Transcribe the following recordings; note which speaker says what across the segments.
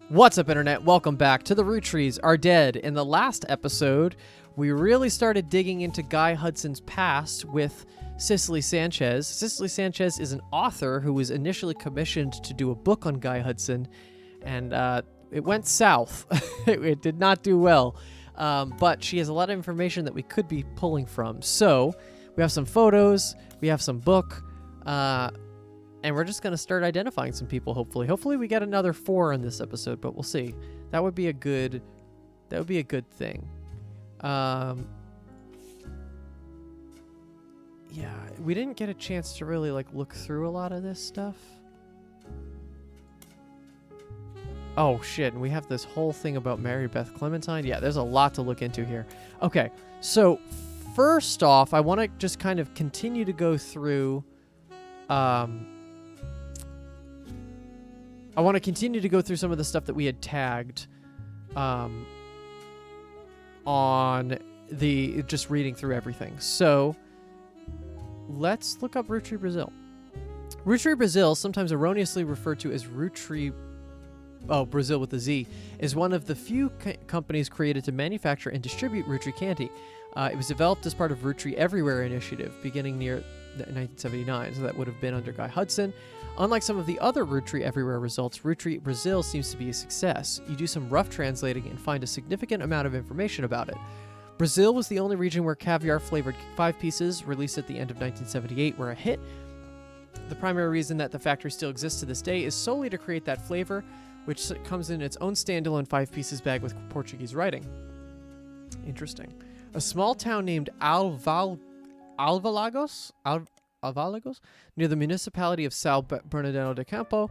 Speaker 1: What's up, Internet? Welcome back to the Roottrees Are Dead. In the last episode, we really started digging into Guy Hudson's past with Cicely Sanchez. Cicely Sanchez is an author who was initially commissioned to do a book on Guy Hudson, and it went south. It did not do well, but she has a lot of information that we could be pulling from. So we have some photos, we have some book, and we're just going to start identifying some people, hopefully. Hopefully we get another 4 in this episode, but we'll see. That would be a good thing. Yeah, we didn't get a chance to really look through a lot of this stuff. Oh shit, and we have this whole thing about Mary Beth Clementine. Yeah, there's a lot to look into here. Okay, so first off, I want to just kind of continue to go through some of the stuff that we had tagged on the just reading through everything. So let's look up Roottrees Brazil. Roottrees Brazil, sometimes erroneously referred to as Roottrees Brazil with a Z, is one of the few companies created to manufacture and distribute Roottrees candy. It was developed as part of Roottrees Everywhere initiative beginning near 1979, so that would have been under Guy Hudson. Unlike some of the other Roottrees Everywhere results, Roottrees Brazil seems to be a success. You do some rough translating and find a significant amount of information about it. Brazil was the only region where caviar-flavored 5 pieces, released at the end of 1978, were a hit. The primary reason that the factory still exists to this day is solely to create that flavor, which comes in its own standalone 5 pieces bag with Portuguese writing. Interesting. A small town named Alvalagos, near the municipality of São Bernardo do Campo,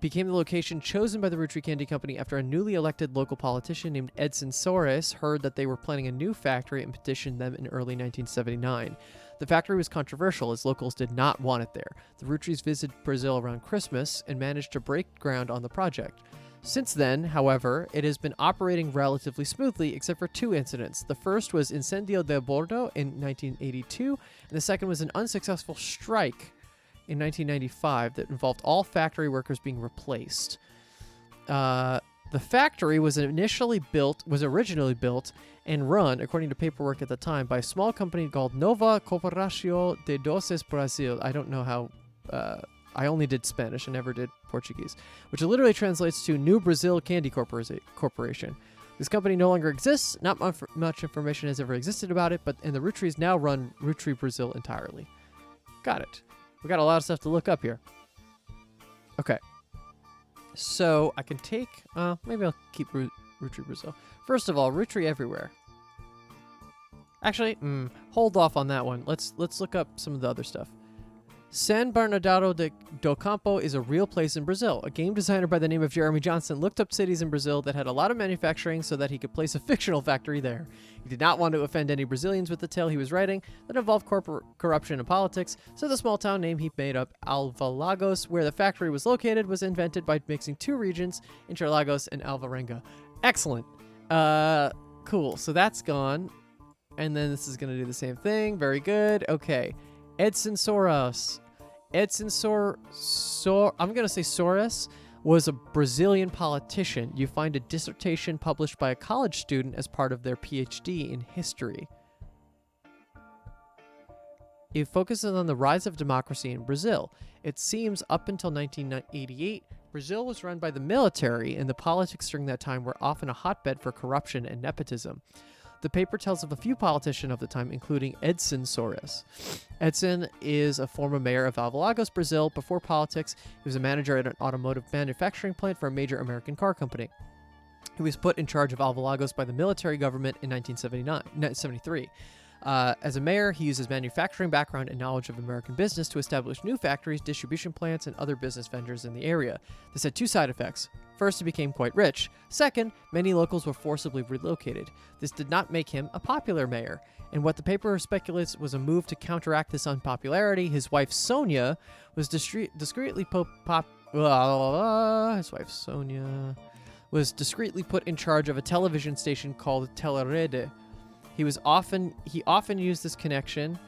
Speaker 1: became the location chosen by the Roottrees Candy Company after a newly elected local politician named Edson Soares heard that they were planning a new factory and petitioned them in early 1979. The factory was controversial as locals did not want it there. The Roottrees visited Brazil around Christmas and managed to break ground on the project. Since then, however, it has been operating relatively smoothly except for 2 incidents. The first was Incendio de Bordo in 1982, and the second was an unsuccessful strike in 1995 that involved all factory workers being replaced. The factory was originally built and run, according to paperwork at the time, by a small company called Nova Corporação de Doces Brasil. I don't know how... I only did Spanish, I never did Portuguese, which literally translates to New Brazil Candy Corporation. This company no longer exists. Not much information has ever existed about it, and the Roottrees now run Roottrees Brazil entirely. Got it. We got a lot of stuff to look up here. Okay. So I can take... maybe I'll keep Roottrees Brazil. First of all, Roottrees Everywhere. Actually, hold off on that one. Let's look up some of the other stuff. São Bernardo do Campo is a real place in Brazil. A game designer by the name of Jeremy Johnson looked up cities in Brazil that had a lot of manufacturing so that he could place a fictional factory there. He did not want to offend any Brazilians with the tale he was writing that involved corruption and politics, so the small town name he made up, Alvalagos, where the factory was located, was invented by mixing 2 regions, Interlagos and Alvarenga. Excellent. Cool. So that's gone. And then this is going to do the same thing. Very good. Okay. Edson Soares. I'm going to say Soares was a Brazilian politician. You find a dissertation published by a college student as part of their PhD in history. It focuses on the rise of democracy in Brazil. It seems up until 1988, Brazil was run by the military, and the politics during that time were often a hotbed for corruption and nepotism. The paper tells of a few politicians of the time, including Edson Soares. Edson is a former mayor of Alvalagos, Brazil. Before politics, he was a manager at an automotive manufacturing plant for a major American car company. He was put in charge of Alvalagos by the military government in 1973. As a mayor, he used his manufacturing background and knowledge of American business to establish new factories, distribution plants, and other business vendors in the area. This had 2 side effects. First, he became quite rich. Second, many locals were forcibly relocated. This did not make him a popular mayor. And what the paper speculates was a move to counteract this unpopularity. His wife, Sonia, was discreetly put in charge of a television station called Telerede. He often used this connection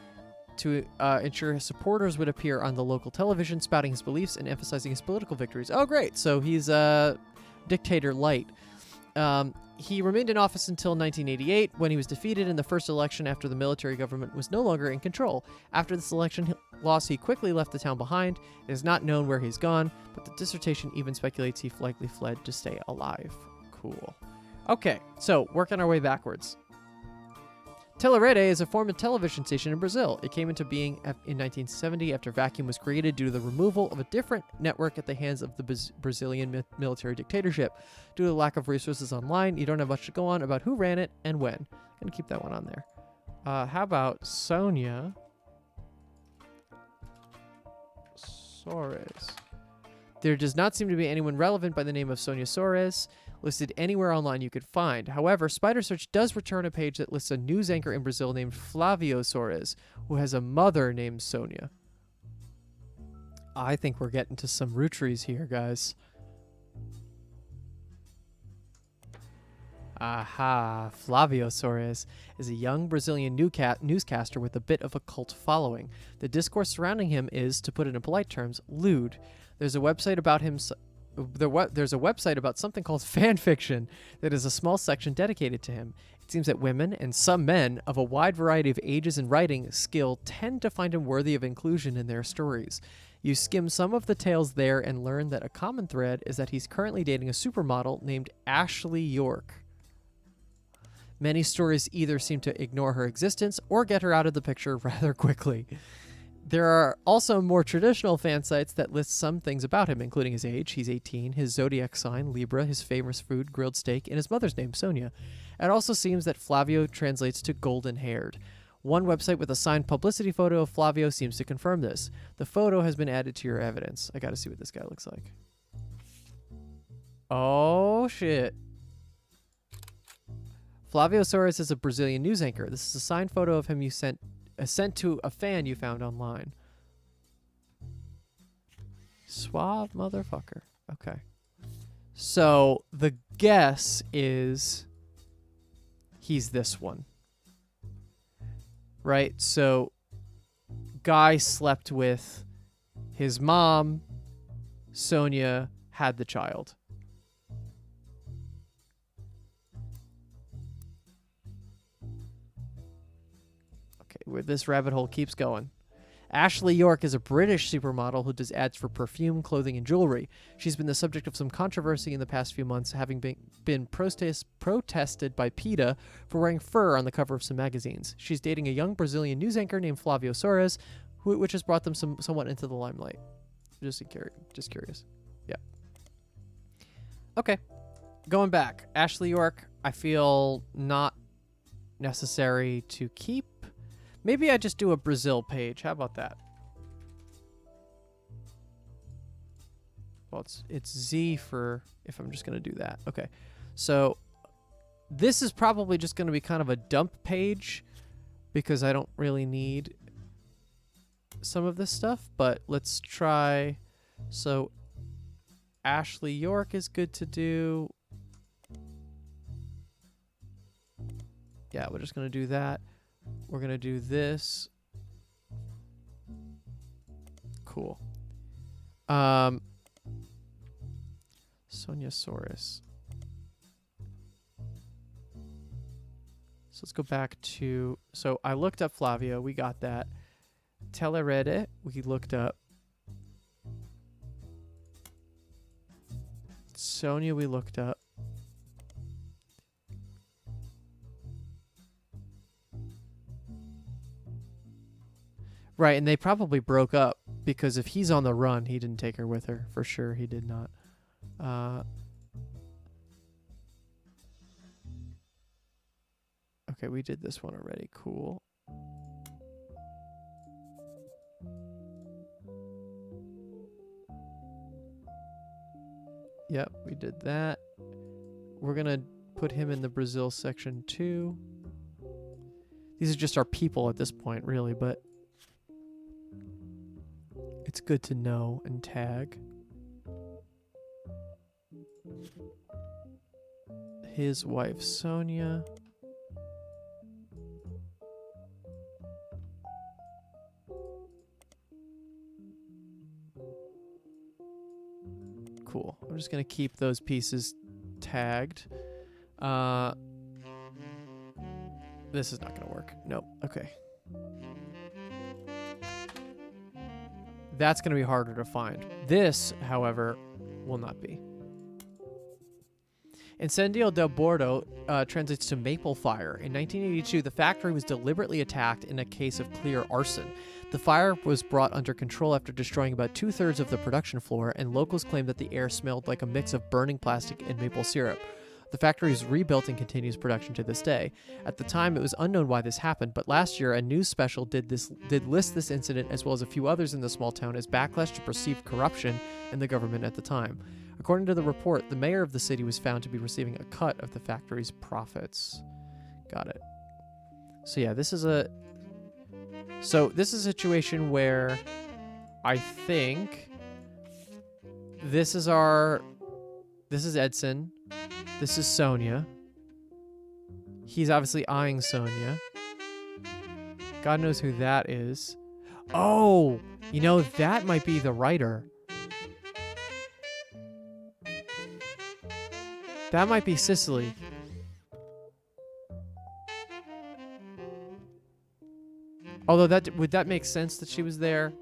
Speaker 1: to ensure his supporters would appear on the local television, spouting his beliefs and emphasizing his political victories. Oh, great. So he's Dictator-Lite. He remained in office until 1988, when he was defeated in the first election after the military government was no longer in control. After this election loss, he quickly left the town behind. It is not known where he's gone, but the dissertation even speculates he likely fled to stay alive. Cool. Okay, so working our way backwards. Telerede is a former television station in Brazil. It came into being in 1970 after vacuum was created due to the removal of a different network at the hands of the Brazilian military dictatorship. Due to the lack of resources online, you don't have much to go on about who ran it and when. Gonna keep that one on there. How about Sonia Soares? There does not seem to be anyone relevant by the name of Sonia Soares listed anywhere online you could find. However, Spider Search does return a page that lists a news anchor in Brazil named Flavio Soares, who has a mother named Sonia. I think we're getting to some Roottrees here, guys. Aha, Flavio Soares is a young Brazilian newscaster with a bit of a cult following. The discourse surrounding him is, to put it in polite terms, lewd. There's a website about him... There's a website about something called fan fiction that is a small section dedicated to him. It seems that women and some men of a wide variety of ages and writing skill tend to find him worthy of inclusion in their stories. You skim some of the tales there and learn that a common thread is that he's currently dating a supermodel named Ashley York. Many stories either seem to ignore her existence or get her out of the picture rather quickly. There are also more traditional fan sites that list some things about him, including his age, he's 18, his zodiac sign, Libra, his famous food, grilled steak, and his mother's name, Sonia. It also seems that Flavio translates to golden-haired. One website with a signed publicity photo of Flavio seems to confirm this. The photo has been added to your evidence. I gotta see what this guy looks like. Oh, shit. Flavio Soares is a Brazilian news anchor. This is a signed photo of him you sent to a fan you found online. Suave motherfucker. Okay. So the guess is he's this one. Right? So guy slept with his mom. Sonia had the child. Where this rabbit hole keeps going. Ashley York is a British supermodel who does ads for perfume, clothing, and jewelry. She's been the subject of some controversy in the past few months, having been protested by PETA for wearing fur on the cover of some magazines. She's dating a young Brazilian news anchor named Flavio Soares, which has brought them somewhat into the limelight. Just curious. Yeah. Okay. Going back. Ashley York, I feel not necessary to keep. Maybe I just do a Brazil page. How about that? Well, it's Z for if I'm just going to do that. Okay. So this is probably just going to be kind of a dump page because I don't really need some of this stuff, but let's try. So Ashley York is good to do. Yeah, we're just going to do that. We're going to do this. Cool. Sonia Soares. So let's go back to... So I looked up Flavio. We got that. Telerede. We looked up. Sonia we looked up. Right, and they probably broke up because if he's on the run, he didn't take her with her. For sure, he did not. Okay, we did this one already. Cool. Yep, we did that. We're going to put him in the Brazil section too. These are just our people at this point, really, but it's good to know and tag. His wife, Sonia. Cool. I'm I'm just going to keep those pieces tagged. This is not going to work. Nope. Okay. That's going to be harder to find. This, however, will not be. Incendio del Bordo translates to maple fire. In 1982, the factory was deliberately attacked in a case of clear arson. The fire was brought under control after destroying about 2/3 of the production floor, and locals claimed that the air smelled like a mix of burning plastic and maple syrup. The factory is rebuilt and continues production to this day. At the time, it was unknown why this happened, but last year, a news special did list this incident as well as a few others in the small town as backlash to perceived corruption in the government at the time. According to the report, the mayor of the city was found to be receiving a cut of the factory's profits. Got it. So yeah, this is a situation where I think this is Edson. This is Sonia. He's obviously eyeing Sonia. God knows who that is. Oh, you know, that might be the writer. That might be Sicily. Although would that make sense that she was there?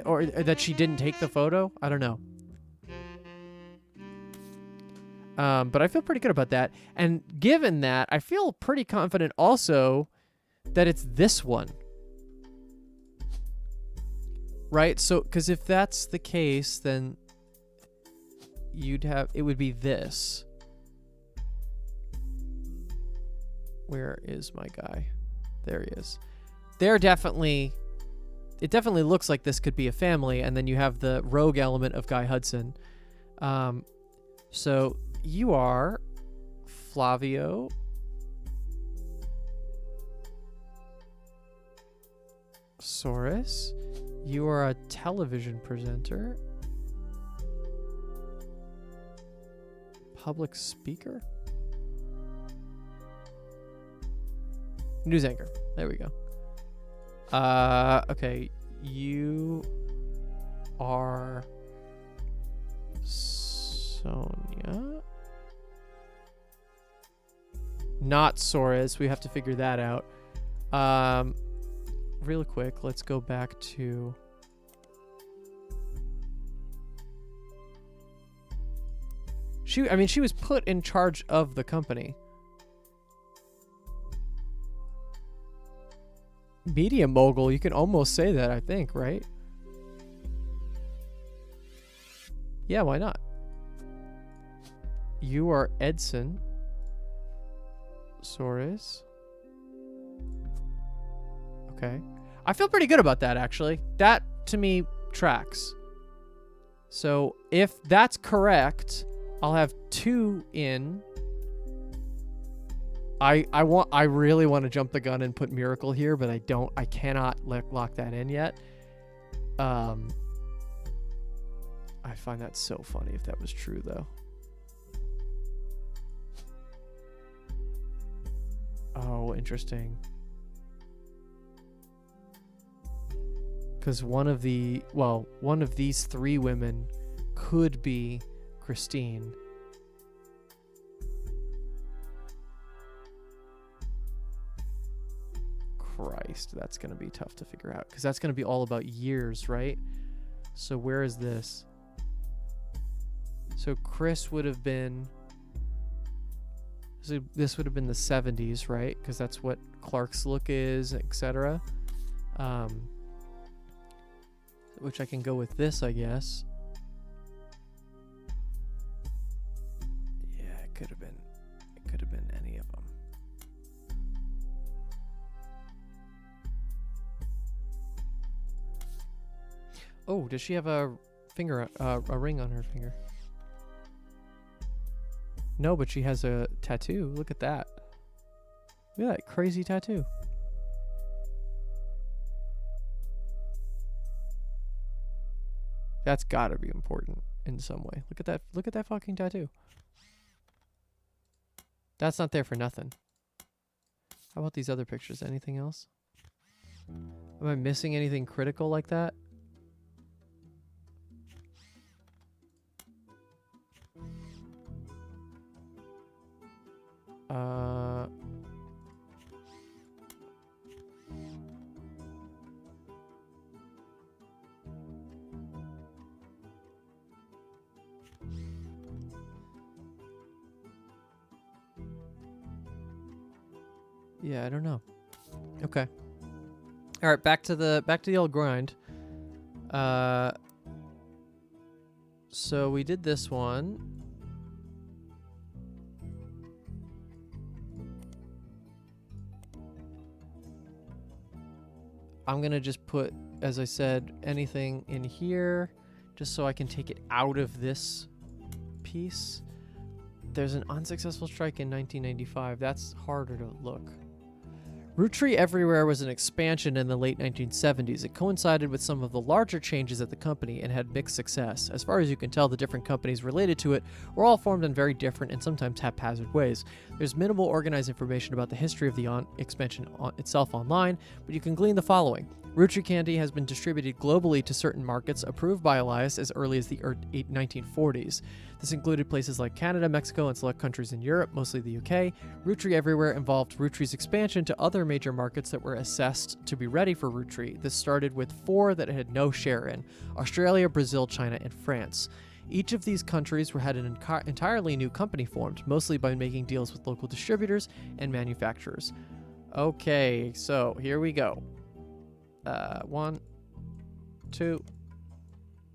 Speaker 1: Or that she didn't take the photo? I don't know. But I feel pretty good about that. And given that, I feel pretty confident also that it's this one. Right? So, because if that's the case, then it would be this. Where is my guy? There he is. It definitely looks like this could be a family, and then you have the rogue element of Guy Hudson. So you are Flavio Soros. You are a television presenter. Public speaker? News anchor. There we go. Okay. You are Sonia. Not Soros. We have to figure that out. Real quick, let's go back to... She was put in charge of the company. Media mogul, you can almost say that, I think, right? Yeah, why not? You are Edson Soros. Okay. I feel pretty good about that, actually. That, to me, tracks. So, if that's correct, I'll have 2 in. I really want to jump the gun and put Miracle here, but I cannot lock that in yet. I find that so funny if that was true, though. Oh, interesting. Because one of these 3 women could be Christine. Christ, that's going to be tough to figure out. Because that's going to be all about years, right? So where is this? So Chris would have been... So this would have been the 70s, right? Because that's what Clark's look is, etc. Which I can go with this, I guess. Yeah, it could have been any of them. Oh, does she have a ring on her finger? No, but she has a tattoo. Look at that. Look at that crazy tattoo. That's gotta be important in some way. Look at that. Look at that fucking tattoo. That's not there for nothing. How about these other pictures? Anything else? Am I missing anything critical like that? Uh, yeah, I don't know. Okay. All right, back to the old grind. So we did this one. I'm going to just put, as I said, anything in here just so I can take it out of this piece. There's an unsuccessful strike in 1995. That's harder to look. Roottrees Everywhere was an expansion in the late 1970s. It coincided with some of the larger changes at the company and had mixed success. As far as you can tell, the different companies related to it were all formed in very different and sometimes haphazard ways. There's minimal organized information about the history of the expansion itself online, but you can glean the following. Roottrees candy has been distributed globally to certain markets approved by Elias as early as the 1940s. This included places like Canada, Mexico, and select countries in Europe, mostly the UK. Roottrees Everywhere involved Roottrees' expansion to other major markets that were assessed to be ready for Roottrees. This started with 4 that it had no share in: Australia, Brazil, China, and France. Each of these countries had an entirely new company formed, mostly by making deals with local distributors and manufacturers. Okay, so here we go. 1, 2,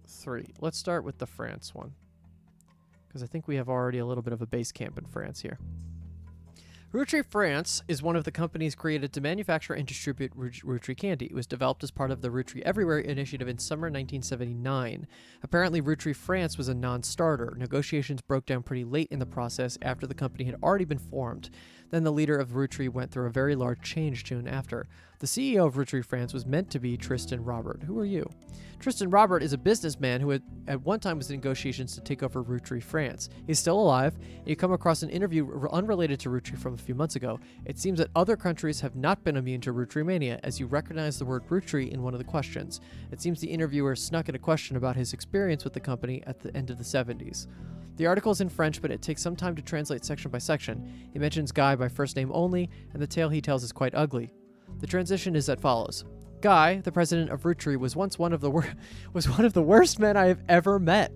Speaker 1: 3. Let's start with the France one, because I think we have already a little bit of a base camp in France here. Roottrees France is one of the companies created to manufacture and distribute Roottrees candy. It was developed as part of the Roottrees Everywhere initiative in summer 1979. Apparently, Roottrees France was a non-starter. Negotiations broke down pretty late in the process after the company had already been formed. Then the leader of Roottrees went through a very large change soon after. The CEO of Roottrees France was meant to be Tristan Robert. Who are you? Tristan Robert is a businessman who at one time was in negotiations to take over Roottrees France. He's still alive, and you come across an interview unrelated to Roottrees from a few months ago. It seems that other countries have not been immune to Roottrees mania, as you recognize the word Roottrees in one of the questions. It seems the interviewer snuck in a question about his experience with the company at the end of the 70s. The article is in French, but it takes some time to translate section by section. He mentions Guy by first name only, and the tale he tells is quite ugly. The transition is as follows. Guy, the president of Roottrees, was once one of the worst men I have ever met.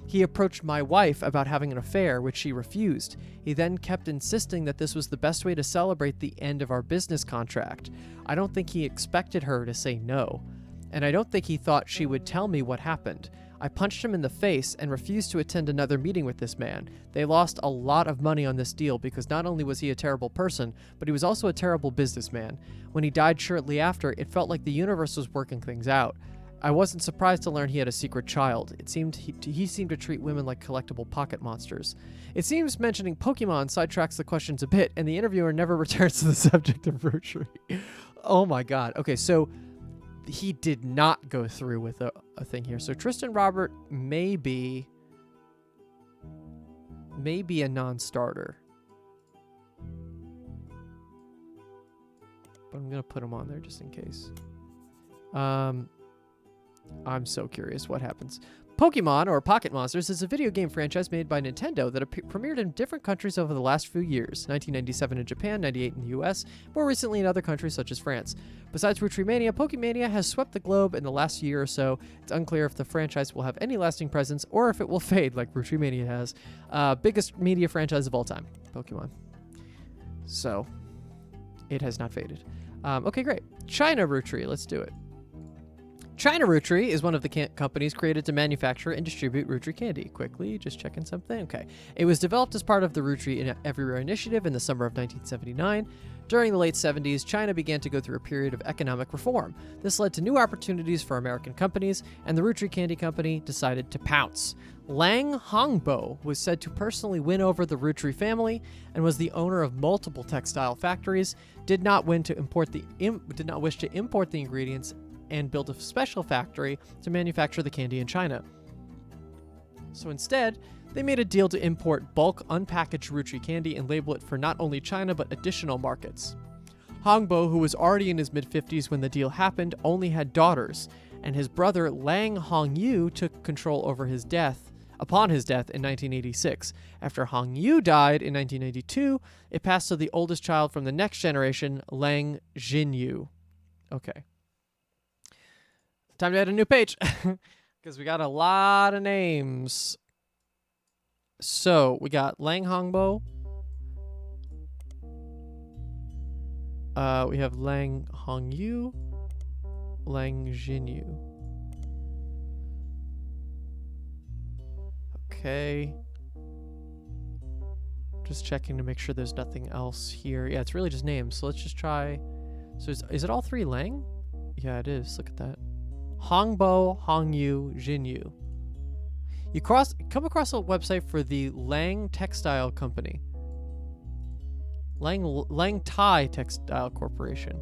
Speaker 1: He approached my wife about having an affair, which she refused. He then kept insisting that this was the best way to celebrate the end of our business contract. I don't think he expected her to say no, and I don't think he thought she would tell me what happened. I punched him in the face and refused to attend another meeting with this man. They lost a lot of money on this deal because not only was he a terrible person, but he was also a terrible businessman. When he died shortly after, it felt like the universe was working things out. I wasn't surprised to learn he had a secret child. It seemed he seemed to treat women like collectible pocket monsters. It seems mentioning Pokemon sidetracks the questions a bit, and the interviewer never returns to the subject of Roottrees. Oh my god. Okay, so he did not go through with a thing here. So Tristan Robert may be a non-starter. But I'm going to put him on there just in case. I'm so curious what happens. Pokemon, or Pocket Monsters, is a video game franchise made by Nintendo that premiered in different countries over the last few years. 1997 in Japan, 98 in the US, more recently in other countries such as France. Besides Roottrees Mania, Pokemania has swept the globe in the last year or so. It's unclear if the franchise will have any lasting presence or if it will fade like Roottrees Mania has. Biggest media franchise of all time, Pokemon. So, it has not faded. Okay, great. China Roottrees, let's do it. China Roottrees is one of the companies created to manufacture and distribute Roottrees candy. Quickly, just checking something. Okay. It was developed as part of the Roottrees Everywhere initiative in the summer of 1979. During the late 70s, China began to go through a period of economic reform. This led to new opportunities for American companies, and the Roottrees Candy Company decided to pounce. Lang Hongbo was said to personally win over the Roottrees family and was the owner of multiple textile factories, did not wish to import the ingredients, and built a special factory to manufacture the candy in China. So instead, they made a deal to import bulk unpackaged Roottrees candy and label it for not only China but additional markets. Hongbo, who was already in his mid-50s when the deal happened, only had daughters, and his brother Lang Hongyu took control over his death upon his death in 1986. After Hong Yu died in 1992, it passed to the oldest child from the next generation, Lang Jinyu. Okay. Time to add a new page because we got a lot of names. So we got Lang Hongbo. We have Lang Hongyu, Lang Jinyu. Okay. Just checking to make sure there's nothing else here. Yeah, it's really just names. So let's just try. So is it all three Lang? Yeah, it is. Look at that. Hongbo, Hongyu, Jinyu. You come across a website for the Lang Textile Company. Lang Tai Textile Corporation,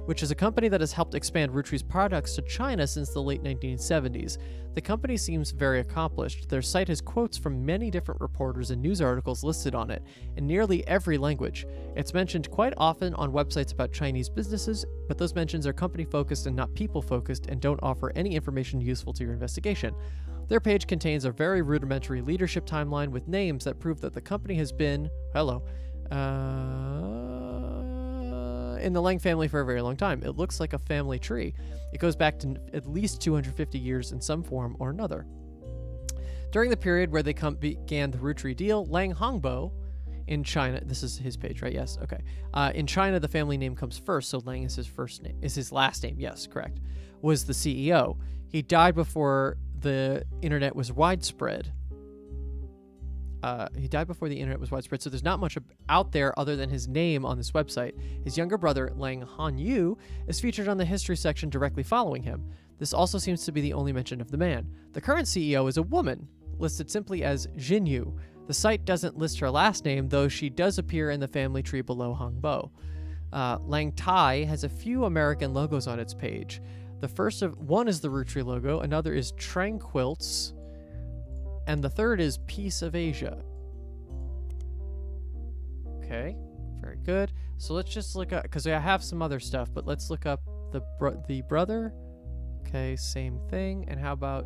Speaker 1: which is a company that has helped expand Roottrees products to China since the late 1970s. The company seems very accomplished. Their site has quotes from many different reporters and news articles listed on it in nearly every language. It's mentioned quite often on websites about Chinese businesses, but those mentions are company-focused and not people-focused and don't offer any information useful to your investigation. Their page contains a very rudimentary leadership timeline with names that prove that the company has been, in the Lang family for a very long time. It looks like a family tree. It goes back to at least 250 years in some form or another. During the period where they began the Roottrees deal, Lang Hongbo in China, this is his page, right? Yes, okay. In China, the family name comes first, so Lang is his first name, is his last name. Yes, correct. Was the CEO. He died before the internet was widespread. So there's not much out there other than his name on this website. His younger brother, Lang Hongyu, is featured on the history section directly following him. This also seems to be the only mention of the man. The current CEO is a woman, listed simply as Jinyu. The site doesn't list her last name, though she does appear in the family tree below Hongbo. Lang Tai has a few American logos on its page. The first of one is the Roottrees logo, another is Tranquilts, and the third is Piece of Asia. Okay, very good. So let's just look up, because I have some other stuff, but let's look up the brother. Okay, same thing. And how about,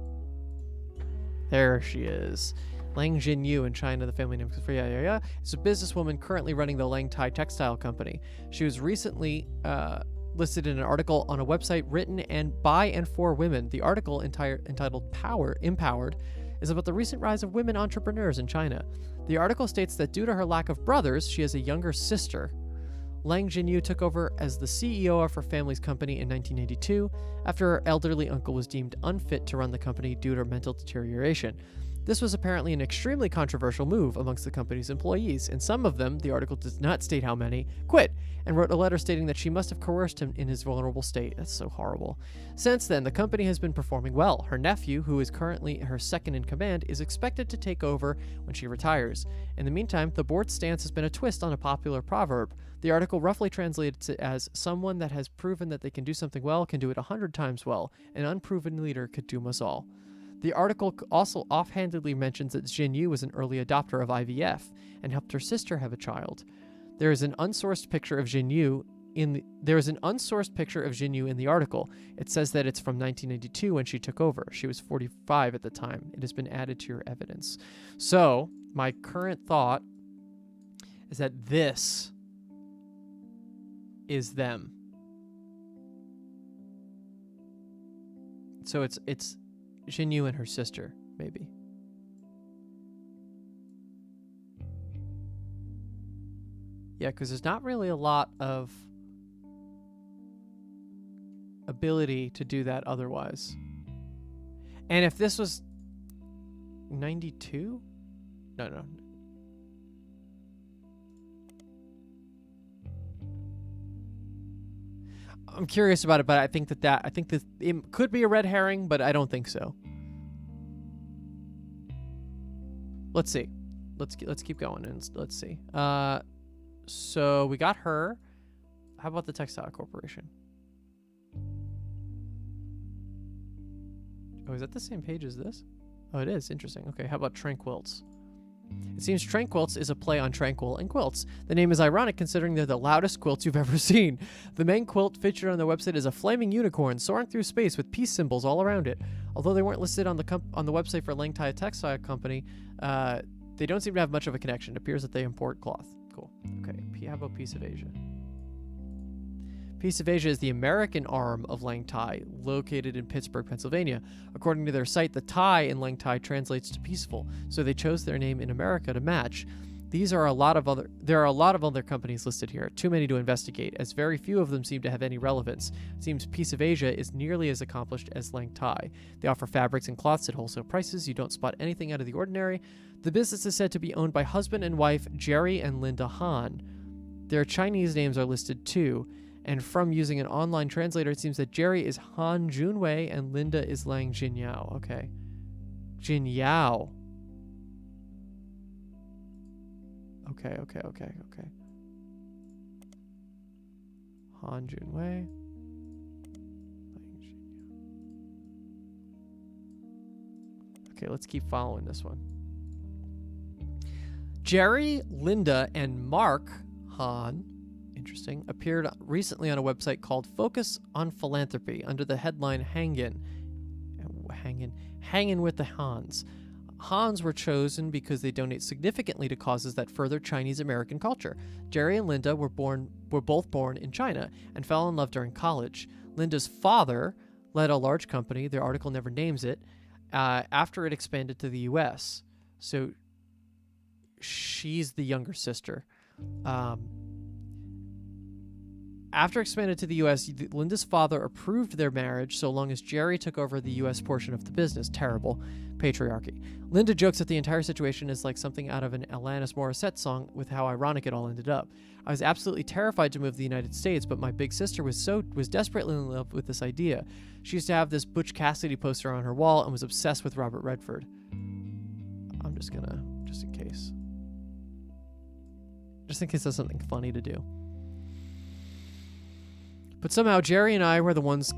Speaker 1: there she is. Lang Jinyu in China, the family name for is a businesswoman currently running the Lang Tai Textile Company. She was recently listed in an article on a website written by and for women. The article entitled Empowered is about the recent rise of women entrepreneurs in China. The article states that due to her lack of brothers, she has a younger sister. Lang Jinyu took over as the CEO of her family's company in 1982 after her elderly uncle was deemed unfit to run the company due to mental deterioration. This was apparently an extremely controversial move amongst the company's employees, and some of them, the article does not state how many, quit and wrote a letter stating that she must have coerced him in his vulnerable state. That's so horrible. Since then, the company has been performing well. Her nephew, who is currently her second in command, is expected to take over when she retires. In the meantime, the board's stance has been a twist on a popular proverb. The article roughly translates it as, someone that has proven that they can do something well can do it 100 times well. An unproven leader could doom us all. The article also offhandedly mentions that Jinyu was an early adopter of IVF and helped her sister have a child. There is an unsourced picture of Jinyu in the article. It says that it's from 1992 when she took over. She was 45 at the time. It has been added to your evidence. So, my current thought is that this is them. So it's Jinyu and her sister, maybe. Yeah, because there's not really a lot of ability to do that otherwise. And if this was 92? No. I'm curious about it, but I think that it could be a red herring, but I don't think so. Let's see. Let's keep going and let's see. So we got her. How about the Textile Corporation? Oh, is that the same page as this? Oh, it is. Interesting. Okay, how about Tranquilts? It seems Tranquilts is a play on tranquil and quilts. The name is ironic considering they're the loudest quilts you've ever seen. The main quilt featured on their website is a flaming unicorn soaring through space with peace symbols all around it. Although they weren't listed on the website for Lang Tai Textile Company, they don't seem to have much of a connection. It appears that they import cloth. Cool. Okay, how about Piece of Asia? Piece of Asia is the American arm of Lang Tai, located in Pittsburgh, Pennsylvania. According to their site, the Tai in Lang Tai translates to peaceful, so they chose their name in America to match. There are a lot of other companies listed here, too many to investigate, as very few of them seem to have any relevance. It seems Piece of Asia is nearly as accomplished as Lang Tai. They offer fabrics and cloths at wholesale prices. You don't spot anything out of the ordinary. The business is said to be owned by husband and wife Jerry and Linda Han. Their Chinese names are listed too. And from using an online translator, it seems that Jerry is Han Junwei and Linda is Lang Jinyao. Okay. Jinyao. Okay. Han Junwei. Lang Jinyao. Okay, let's keep following this one. Jerry, Linda, and Mark Han, interesting, appeared recently on a website called Focus on Philanthropy under the headline Hangin' with the Hans. Hans were chosen because they donate significantly to causes that further Chinese American culture. Jerry and Linda were both born in China and fell in love during college. Linda's father led a large company, their article never names it, after it expanded to the U.S. So she's the younger sister. After expanded to the U.S., Linda's father approved their marriage so long as Jerry took over the U.S. portion of the business. Terrible patriarchy. Linda jokes that the entire situation is like something out of an Alanis Morissette song with how ironic it all ended up. I was absolutely terrified to move to the United States, but my big sister was desperately in love with this idea. She used to have this Butch Cassidy poster on her wall and was obsessed with Robert Redford. I'm just in case that's something funny to do. But somehow Jerry and I were the ones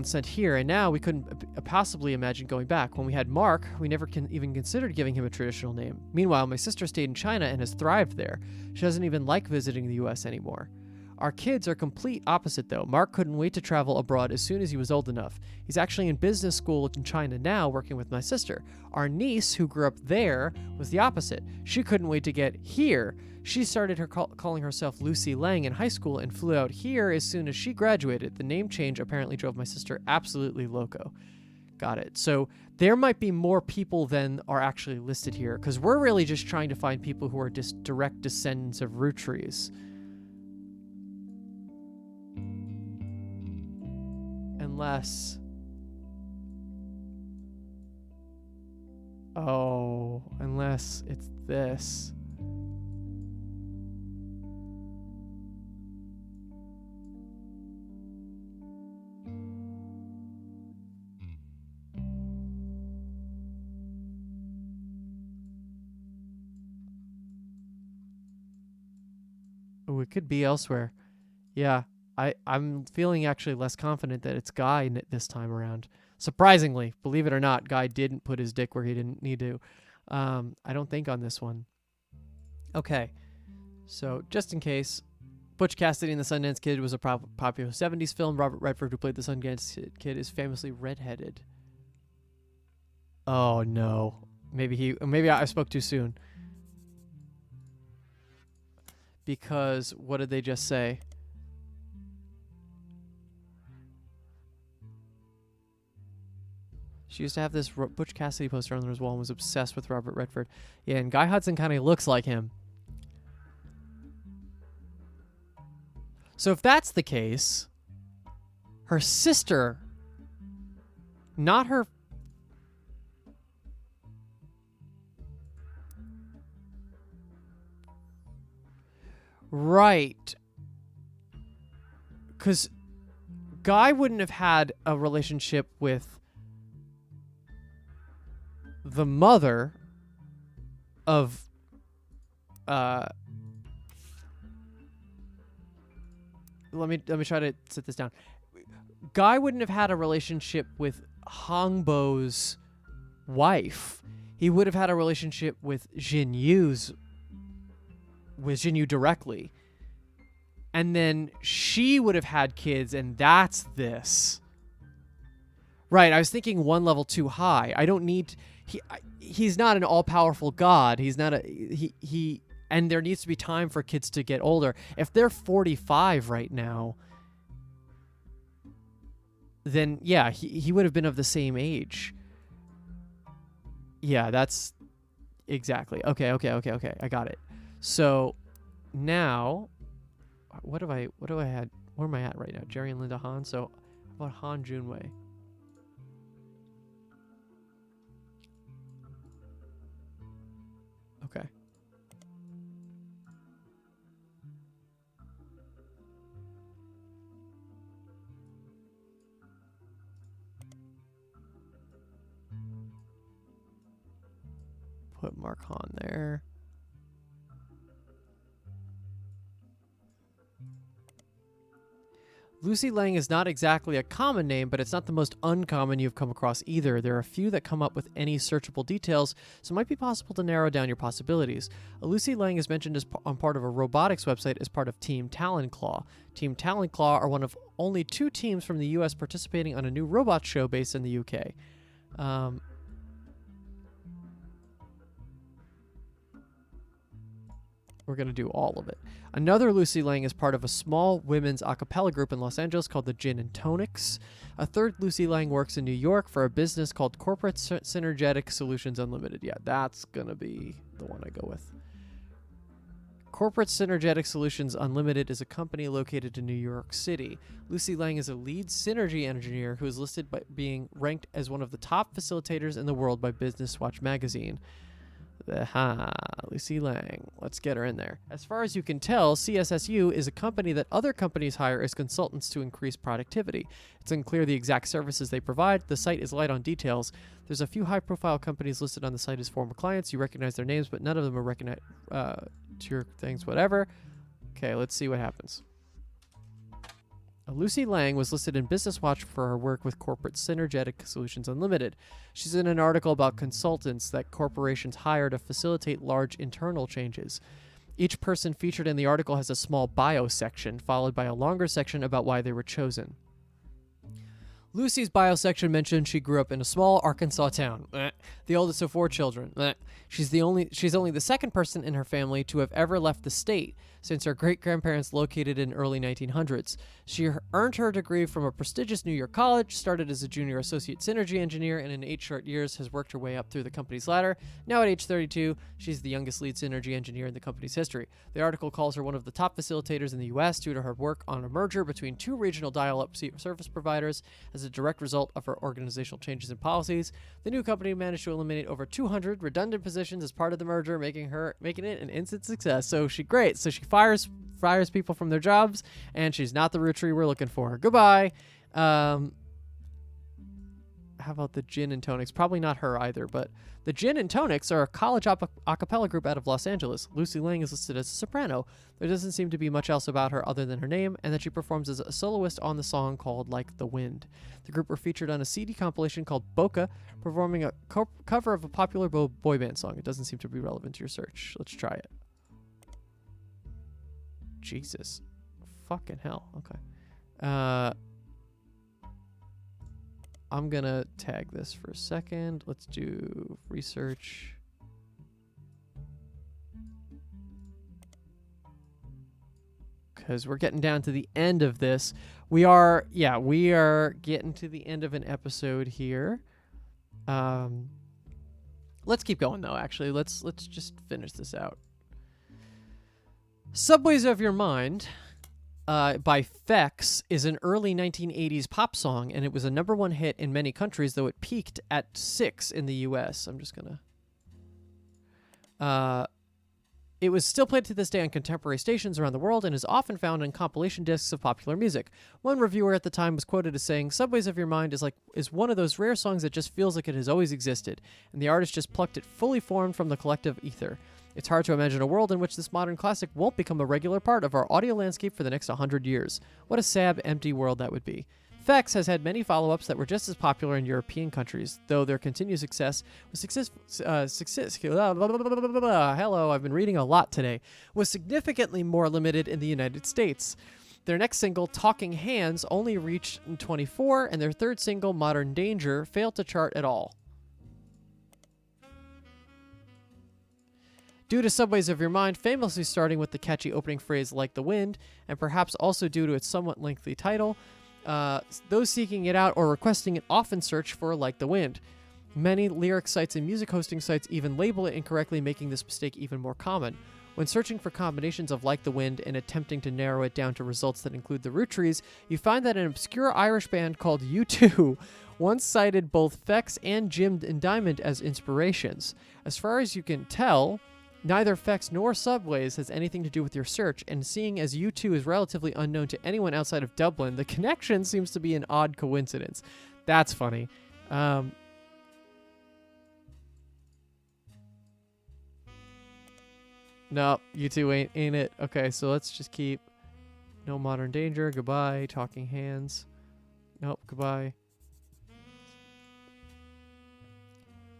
Speaker 1: sent here, and now we couldn't possibly imagine going back. When we had Mark, we never even considered giving him a traditional name. Meanwhile, my sister stayed in China and has thrived there. She doesn't even like visiting the U.S. anymore. Our kids are complete opposite, though. Mark couldn't wait to travel abroad as soon as he was old enough. He's actually in business school in China now, working with my sister. Our niece, who grew up there, was the opposite. She couldn't wait to get here. She started calling herself Lucy Lang in high school and flew out here as soon as she graduated. The name change apparently drove my sister absolutely loco. Got it. So there might be more people than are actually listed here, because we're really just trying to find people who are direct descendants of Roottrees. Unless it's this. Oh, it could be elsewhere. Yeah. I'm feeling actually less confident that it's Guy this time around. Surprisingly, believe it or not, Guy didn't put his dick where he didn't need to. I don't think on this one. Okay, so just in case, Butch Cassidy and the Sundance Kid was a popular 70s film. Robert Redford, who played the Sundance Kid, is famously redheaded. Oh no, maybe I spoke too soon. Because what did they just say? She used to have this Butch Cassidy poster on his wall and was obsessed with Robert Redford. Yeah, and Guy Hudson kind of looks like him. So if that's the case, her sister, not her... Right. Because Guy wouldn't have had a relationship with the mother of let me try to sit this down. Guy wouldn't have had a relationship with Hongbo's wife. He would have had a relationship with Jinyu directly. And then she would have had kids, and that's this. Right, I was thinking one level too high. I don't need... He's not an all-powerful god. He's not a... He and there needs to be time for kids to get older. If they're 45 right now, then, yeah, he would have been of the same age. Yeah, that's... Exactly. Okay. I got it. So, now... What do I had? Where am I at right now? Jerry and Linda Han. So, how about Han Junwei? Okay. Put Mark Han there. Lucy Lang is not exactly a common name, but it's not the most uncommon you've come across either. There are a few that come up with any searchable details, so it might be possible to narrow down your possibilities. Lucy Lang is mentioned on part of a robotics website as part of Team Talon-Claw. Team Talon-Claw are one of only 2 teams from the U.S. participating on a new robot show based in the U.K. We're going to do all of it. Another Lucy Lang is part of a small women's a cappella group in Los Angeles called the Gin and Tonics. A third Lucy Lang works in New York for a business called Corporate Synergetic Solutions Unlimited. Yeah, that's going to be the one I go with. Corporate Synergetic Solutions Unlimited is a company located in New York City. Lucy Lang is a lead synergy engineer who is listed by being ranked as one of the top facilitators in the world by Business Watch magazine. Lucy Lang. Let's get her in there. As far as you can tell, CSSU is a company that other companies hire as consultants to increase productivity. It's unclear the exact services they provide. The site is light on details. There's a few high-profile companies listed on the site as former clients. You recognize their names, but none of them are recognized to your things, whatever. Okay, let's see what happens. Lucy Lang was listed in Business Watch for her work with Corporate Synergetic Solutions Unlimited. She's in an article about consultants that corporations hire to facilitate large internal changes. Each person featured in the article has a small bio section, followed by a longer section about why they were chosen. Lucy's bio section mentioned she grew up in a small Arkansas town, the oldest of 4 children. She's only the second person in her family to have ever left the state, since her great-grandparents located in early 1900s. She earned her degree from a prestigious New York college, started as a junior associate synergy engineer, and in 8 short years has worked her way up through the company's ladder. Now at age 32, she's the youngest lead synergy engineer in the company's history. The article calls her one of the top facilitators in the U.S. due to her work on a merger between 2 regional dial-up service providers as a direct result of her organizational changes and policies. The new company managed to eliminate over 200 redundant positions as part of the merger, making it an instant success. So she fires people from their jobs, and she's not the Rootree we're looking for. Goodbye. How about the Gin and Tonics? Probably not her either, but the Gin and Tonics are a college a cappella group out of Los Angeles. Lucy Lang is listed as a soprano. There doesn't seem to be much else about her other than her name, and that she performs as a soloist on the song called Like the Wind. The group were featured on a CD compilation called Boca, performing a cover of a popular boy band song. It doesn't seem to be relevant to your search. Let's try it. Jesus. Fucking hell. Okay. I'm gonna tag this for a second. Let's do research. Because we're getting down to the end of this. We are getting to the end of an episode here. Let's keep going though, actually. Let's just finish this out. Subways of Your Mind by Fex is an early 1980s pop song, and it was a #1 hit in many countries, though it peaked at 6 in the U.S. I'm just going to... It was still played to this day on contemporary stations around the world and is often found on compilation discs of popular music. One reviewer at the time was quoted as saying, "Subways of Your Mind is one of those rare songs that just feels like it has always existed, and the artist just plucked it fully formed from the collective ether. It's hard to imagine a world in which this modern classic won't become a regular part of our audio landscape for the next 100 years. What a sad, empty world that would be." Fex has had many follow-ups that were just as popular in European countries, though their continued success was hello, I've been reading a lot today, was significantly more limited in the United States. Their next single, Talking Hands, only reached in 24, and their third single, Modern Danger, failed to chart at all. Due to Subways of Your Mind famously starting with the catchy opening phrase Like the Wind, and perhaps also due to its somewhat lengthy title, those seeking it out or requesting it often search for Like the Wind. Many lyric sites and music hosting sites even label it incorrectly, making this mistake even more common. When searching for combinations of Like the Wind and attempting to narrow it down to results that include the Roottrees, you find that an obscure Irish band called U2 once cited both Fex and Jim and Diamond as inspirations. As far as you can tell, neither Fex nor Subways has anything to do with your search, and seeing as U2 is relatively unknown to anyone outside of Dublin, the connection seems to be an odd coincidence. That's funny. No, U2 ain't it. Okay, so let's just keep No Modern Danger, goodbye. Talking Hands, nope, goodbye.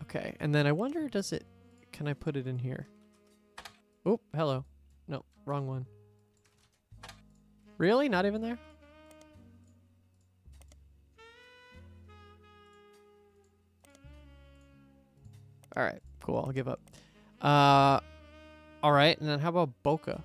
Speaker 1: Okay, and then I wonder, can I put it in here? Oh, hello. No, wrong one. Really? Not even there? Alright, cool. I'll give up. Alright, and then how about Boca?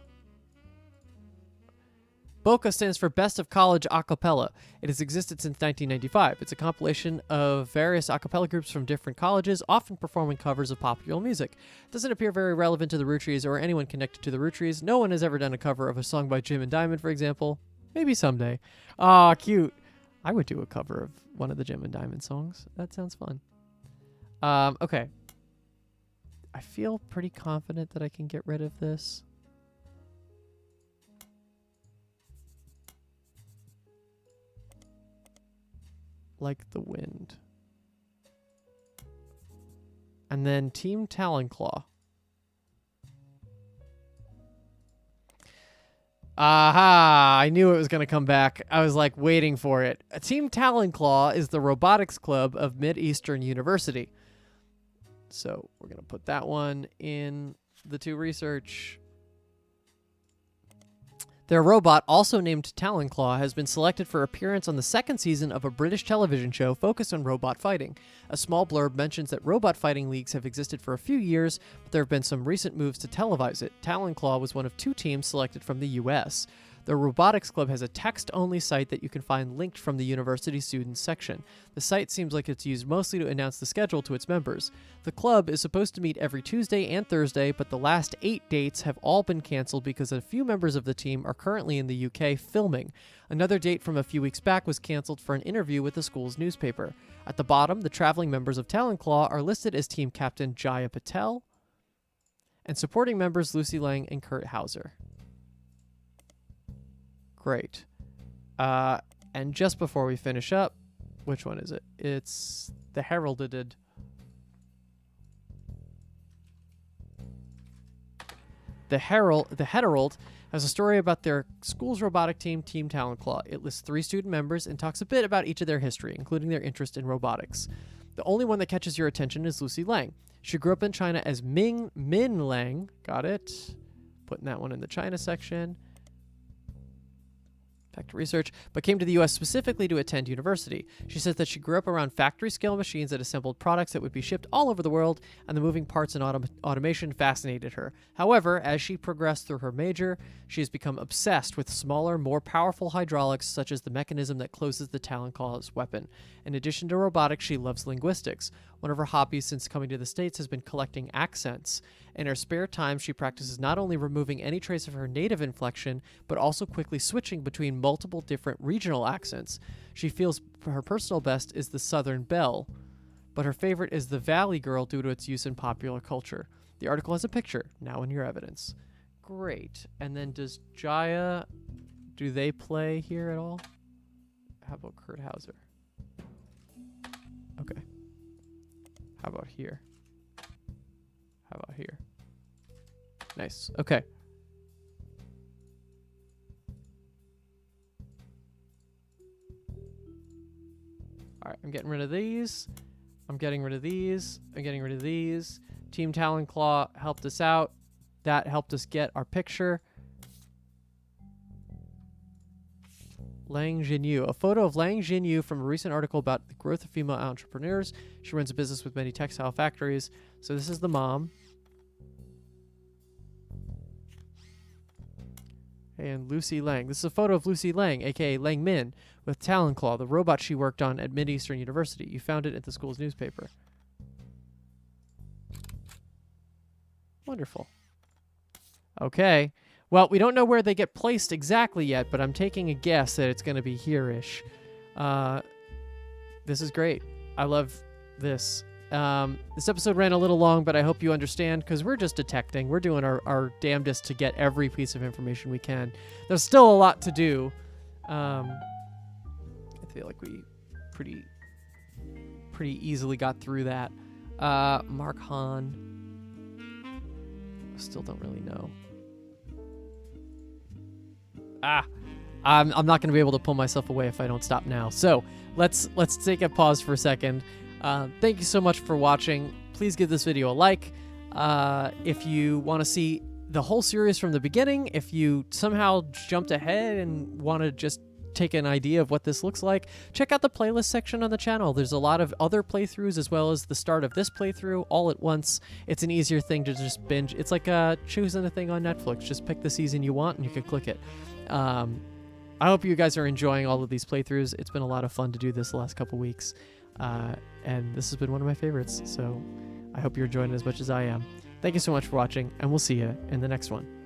Speaker 1: Boca stands for Best of College Acapella. It has existed since 1995. It's a compilation of various acapella groups from different colleges, often performing covers of popular music. It doesn't appear very relevant to the Roottrees or anyone connected to the Roottrees. No one has ever done a cover of a song by Jim and Diamond, for example. Maybe someday. Aw, cute. I would do a cover of one of the Jim and Diamond songs. That sounds fun. Okay. I feel pretty confident that I can get rid of this. Like the Wind. And then Team Tallonclaw. Aha! I knew it was going to come back. I was like waiting for it. Team Tallonclaw is the robotics club of Mid-Eastern University. So we're going to put that one in the to research. Their robot, also named Tallonclaw, has been selected for appearance on the second season of a British television show focused on robot fighting. A small blurb mentions that robot fighting leagues have existed for a few years, but there have been some recent moves to televise it. Tallonclaw was one of 2 teams selected from the US. The Robotics Club has a text-only site that you can find linked from the university students section. The site seems like it's used mostly to announce the schedule to its members. The club is supposed to meet every Tuesday and Thursday, but the last 8 dates have all been canceled because a few members of the team are currently in the UK filming. Another date from a few weeks back was canceled for an interview with the school's newspaper. At the bottom, the traveling members of Tallonclaw are listed as team captain Jaya Patel and supporting members Lucy Lang and Kurt Hauser. Great. And just before we finish up, which one is it? It's the Heralded. The Herald has a story about their school's robotic team, Team Tallonclaw. It lists 3 student members and talks a bit about each of their history, including their interest in robotics. The only one that catches your attention is Lucy Lang. She grew up in China as Min Lang. Got it. Putting that one in the China section. Back to research, but came to the U.S. specifically to attend university. She says that she grew up around factory-scale machines that assembled products that would be shipped all over the world, and the moving parts and automation fascinated her. However, as she progressed through her major, she has become obsessed with smaller, more powerful hydraulics, such as the mechanism that closes the Tallonclaw's weapon. In addition to robotics, she loves linguistics. One of her hobbies since coming to the States has been collecting accents. In her spare time, she practices not only removing any trace of her native inflection, but also quickly switching between multiple different regional accents. She feels her personal best is the Southern Belle, but her favorite is the Valley Girl due to its use in popular culture. The article has a picture, now in your evidence. Great. And then does Jaya, do they play here at all? How about Kurt Hauser? Okay. How about here? How about here? Nice. Okay. I'm getting rid of these. I'm getting rid of these. I'm getting rid of these. Team Talon Claw helped us out. That helped us get our picture. Lang Jinyu. A photo of Lang Jinyu from a recent article about the growth of female entrepreneurs. She runs a business with many textile factories. So this is the mom. And Lucy Lang. This is a photo of Lucy Lang, aka Lang Min, with Talon Claw, the robot she worked on at Mid-Eastern University. You found it at the school's newspaper. Wonderful. Okay. Well, we don't know where they get placed exactly yet, but I'm taking a guess that it's going to be here-ish. This is great. I love this. This episode ran a little long, but I hope you understand, because we're just detecting. We're doing our damnedest to get every piece of information we can. There's still a lot to do. I feel like we pretty easily got through that. Mark Hahn. Still don't really know. I'm not going to be able to pull myself away if I don't stop now. So let's take a pause for a second. Thank you so much for watching. Please give this video a like. If you want to see the whole series from the beginning, if you somehow jumped ahead and want to just take an idea of what this looks like, check out the playlist section on the channel. There's a lot of other playthroughs as well as the start of this playthrough all at once. It's an easier thing to just binge. It's like choosing a thing on Netflix. Just pick the season you want and you can click it. I hope you guys are enjoying all of these playthroughs. It's been a lot of fun to do this the last couple weeks. And this has been one of my favorites. So I hope you're enjoying it as much as I am. Thank you so much for watching, and we'll see you in the next one.